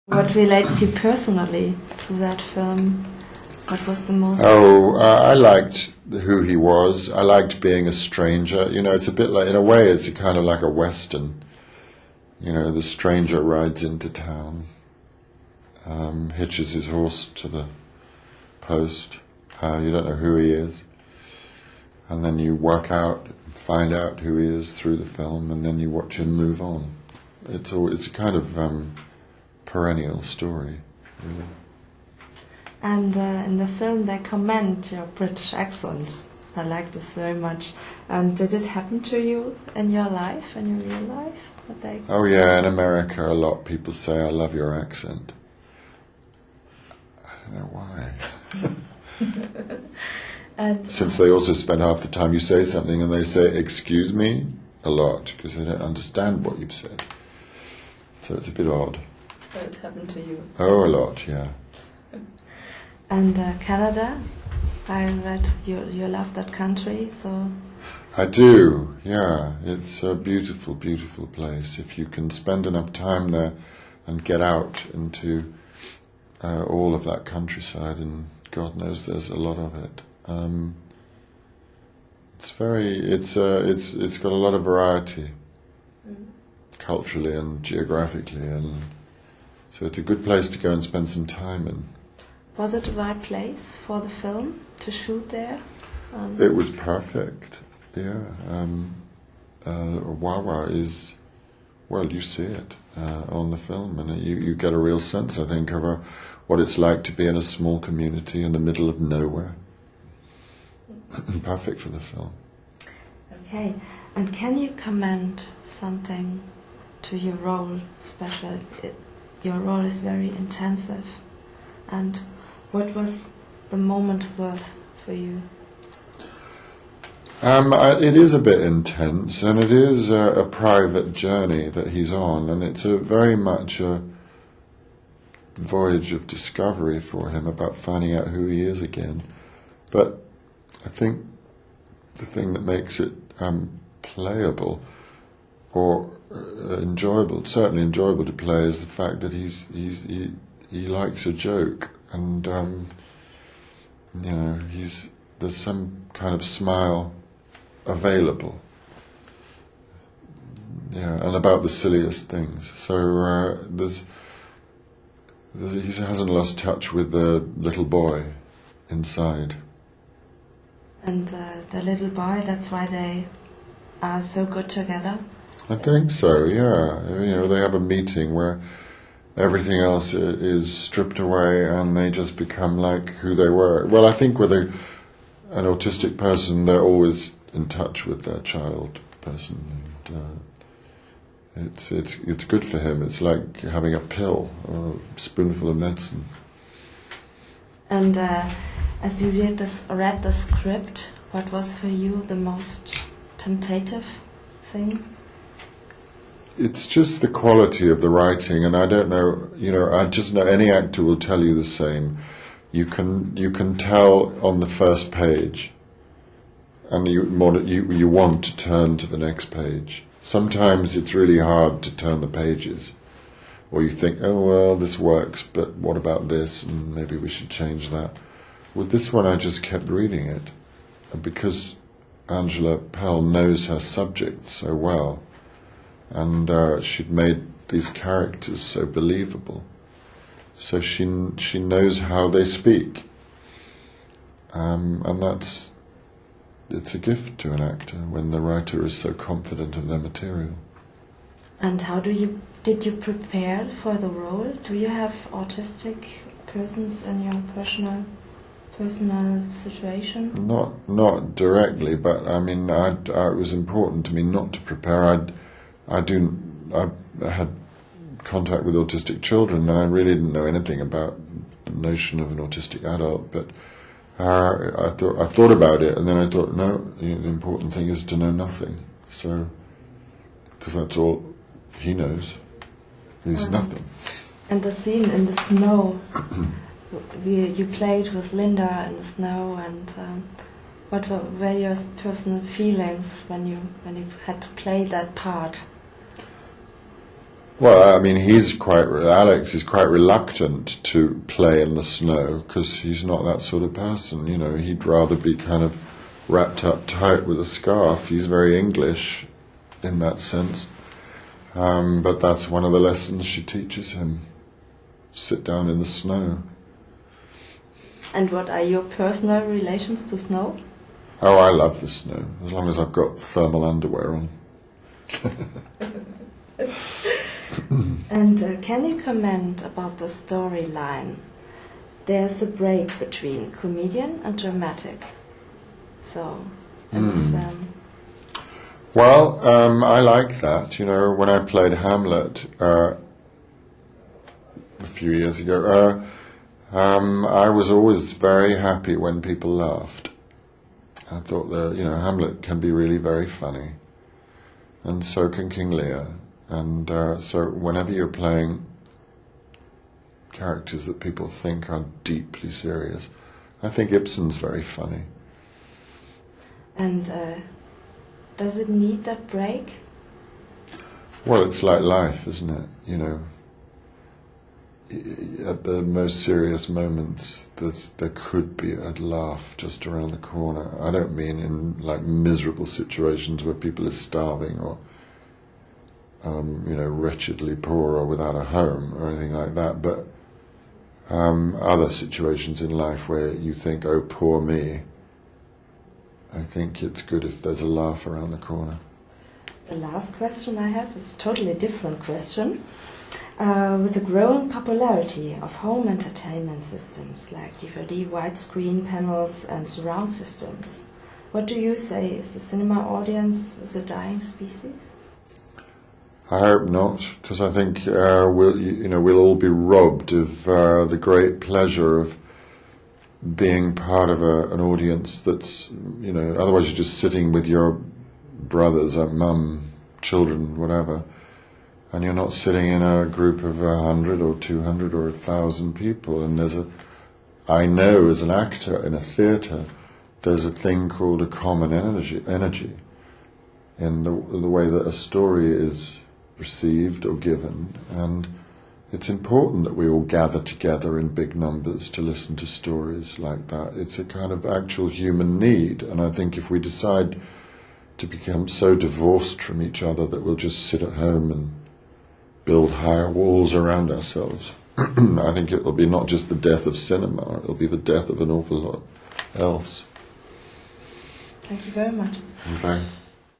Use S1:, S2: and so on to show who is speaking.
S1: What relates you personally to that film? What was the most...
S2: I liked who he was. I liked being a stranger. You know, it's a bit like, in a way, it's a kind of like a Western. You know, the stranger rides into town, hitches his horse to the post. You don't know who he is. And then you find out who he is through the film, and then you watch him move on. It's a kind of perennial story, really.
S1: And in the film they comment your British accent. I like this very much. And did it happen to you in your life, in your real life?
S2: Oh yeah, in America a lot of people say, I love your accent. I don't know why.
S1: And
S2: since they also spend half the time you say something and they say, excuse me, a lot, because they don't understand what you've said. So it's a bit odd.
S1: It happened to you?
S2: Oh, a lot, yeah.
S1: And Canada, I read you love that country, so...
S2: I do, yeah. It's a beautiful, beautiful place. If you can spend enough time there and get out into all of that countryside, and God knows there's a lot of it. It's got a lot of variety, culturally and geographically, and so it's a good place to go and spend some time in.
S1: Was it the right place for the film to shoot there?
S2: It was perfect. Yeah. Wawa is, well, you see it on the film, and you get a real sense, I think, of what it's like to be in a small community in the middle of nowhere. Perfect for the film.
S1: Okay, and can you comment something to your role, especially? Your role is very intensive, and what was the moment worth for you?
S2: It is a bit intense, and it is a private journey that he's on, and it's very much a voyage of discovery for him about finding out who he is again. But I think the thing that makes it playable or enjoyable, certainly enjoyable to play, is the fact that he likes a joke, and you know, there's some kind of smile available, yeah, and about the silliest things. So he hasn't lost touch with the little boy inside.
S1: And the little boy, that's why they are so good together?
S2: I think so, yeah. You know, they have a meeting where everything else is stripped away and they just become like who they were. Well, I think with an autistic person, they're always in touch with their child person. And it's good for him. It's like having a pill or a spoonful of medicine.
S1: And as you read the script, what was for you the most temptative thing?
S2: It's just the quality of the writing, and I don't know, you know, I just know any actor will tell you the same. You can tell on the first page, and you want to turn to the next page. Sometimes it's really hard to turn the pages, or you think, oh well, this works, but what about this, and maybe we should change that. With this one, I just kept reading it, because Angela Pell knows her subject so well, and she'd made these characters so believable. So she knows how they speak, and it's a gift to an actor when the writer is so confident of their material.
S1: And how did you prepare for the role? Do you have autistic persons in your personal situation?
S2: Not directly, but I mean, it was important to me not to prepare. I had contact with autistic children, and I really didn't know anything about the notion of an autistic adult, but I thought about it, and then I thought, no, the important thing is to know nothing. So, because that's all he knows, is nothing.
S1: And the scene in the snow, you played with Linda in the snow, and what were your personal feelings when you had to play that part?
S2: Well, I mean, Alex is quite reluctant to play in the snow because he's not that sort of person. You know, he'd rather be kind of wrapped up tight with a scarf. He's very English in that sense. But that's one of the lessons she teaches him. Sit down in the snow.
S1: And what are your personal relations to snow?
S2: Oh, I love the snow, as long as I've got thermal underwear on.
S1: And can you comment about the storyline? There's a break between comedian and dramatic. So,
S2: Well, I like that. You know, when I played Hamlet a few years ago, I was always very happy when people laughed. I thought that, you know, Hamlet can be really very funny, and so can King Lear. And so whenever you're playing characters that people think are deeply serious, I think Ibsen's very funny.
S1: And does it need that break?
S2: Well, it's like life, isn't it? You know, at the most serious moments, there could be a laugh just around the corner. I don't mean in like miserable situations where people are starving or you know, wretchedly poor or without a home or anything like that, but other situations in life where you think, oh, poor me. I think it's good if there's a laugh around the corner.
S1: The last question I have is a totally different question. With the growing popularity of home entertainment systems like DVD, widescreen panels and surround systems, what do you say? Is the cinema audience a dying species?
S2: I hope not, because I think we'll all be robbed of the great pleasure of being part of an audience that's, you know, otherwise you're just sitting with your brothers, mum, children, whatever, and you're not sitting in a group of 100 or 200 or 1,000 people. And I know as an actor in a theatre, there's a thing called a common energy in the way that a story is received or given, and it's important that we all gather together in big numbers to listen to stories like that. It's a kind of actual human need, and I think if we decide to become so divorced from each other that we'll just sit at home and build higher walls around ourselves, I think it will be not just the death of cinema, it'll be the death of an awful lot else.
S1: Thank you very much.
S2: Okay.